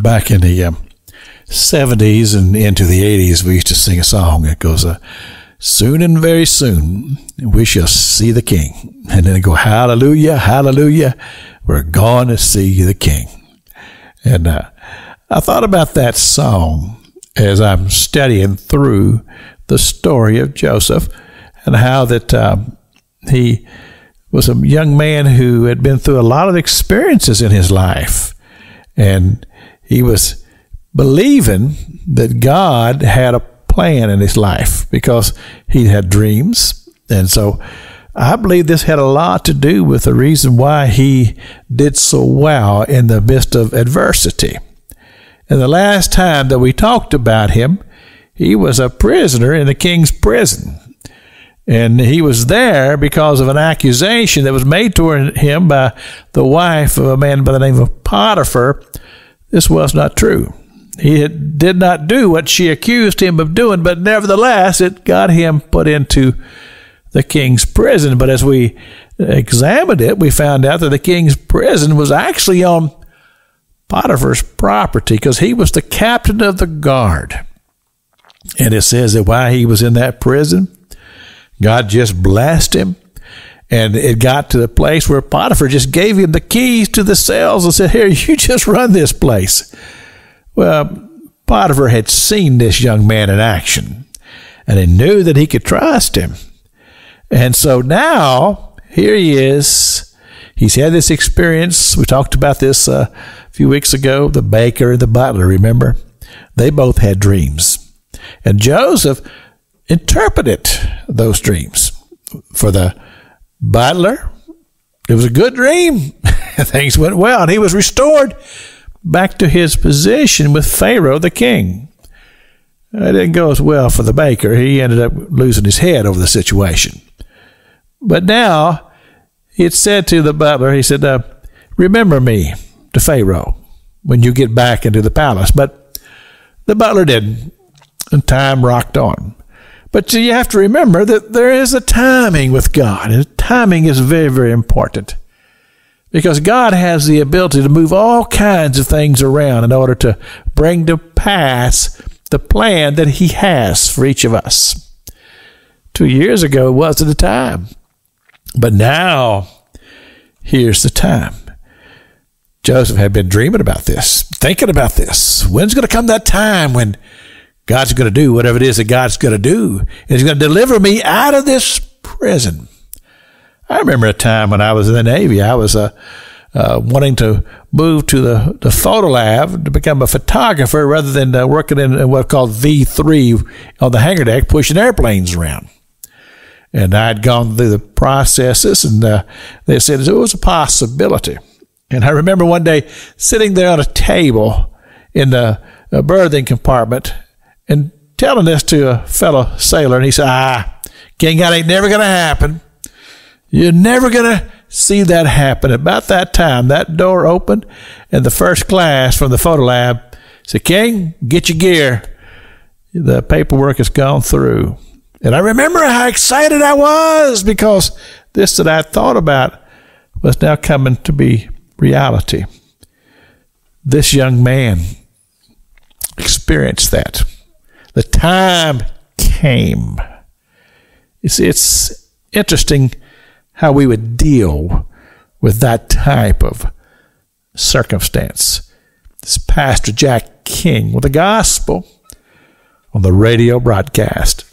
Back in the 70s and into the 80s, we used to sing a song that goes, soon and very soon we shall see the King. And then it go, hallelujah, hallelujah, we're going to see the King. And I thought about that song as I'm studying through the story of Joseph and how that he was a young man who had been through a lot of experiences in his life. And he was believing that God had a plan in his life because he had dreams. And so I believe this had a lot to do with the reason why he did so well in the midst of adversity. And the last time that we talked about him, he was a prisoner in the king's prison. And he was there because of an accusation that was made toward him by the wife of a man by the name of Potiphar. This was not true. He did not do what she accused him of doing, but nevertheless, it got him put into the king's prison. But as we examined it, we found out that the king's prison was actually on Potiphar's property because he was the captain of the guard. And it says that while he was in that prison, God just blessed him. And it got to the place where Potiphar just gave him the keys to the cells and said, here, you just run this place. Well, Potiphar had seen this young man in action, and he knew that he could trust him. And so now, here he is. He's had this experience. We talked about this a few weeks ago, the baker and the butler, remember? They both had dreams. And Joseph interpreted those dreams. For the butler, it was a good dream. Things went well, and he was restored back to his position with Pharaoh, the king. It didn't go as well for the baker. He ended up losing his head over the situation. But now, it said to the butler, he said, remember me to Pharaoh when you get back into the palace. But the butler didn't, and time rocked on. But you have to remember that there is a timing with God, and timing is very, very important. Because God has the ability to move all kinds of things around in order to bring to pass the plan that he has for each of us. 2 years ago, it wasn't the time. But now, here's the time. Joseph had been dreaming about this, thinking about this. When's going to come that time when God's going to do whatever it is that God's going to do? And he's going to deliver me out of this prison. I remember a time when I was in the Navy. I was wanting to move to the photo lab to become a photographer rather than working in what's called V3 on the hangar deck, pushing airplanes around. And I had gone through the processes, and they said it was a possibility. And I remember one day sitting there on a table in the berthing compartment and telling this to a fellow sailor, and he said, King, that ain't never going to happen. You're never going to see that happen. About that time, that door opened, and the first class from the photo lab said, King, get your gear. The paperwork has gone through. And I remember how excited I was because this that I thought about was now coming to be reality. This young man experienced that. The time came. It's interesting how we would deal with that type of circumstance. This Pastor Jack King with the gospel on the radio broadcast.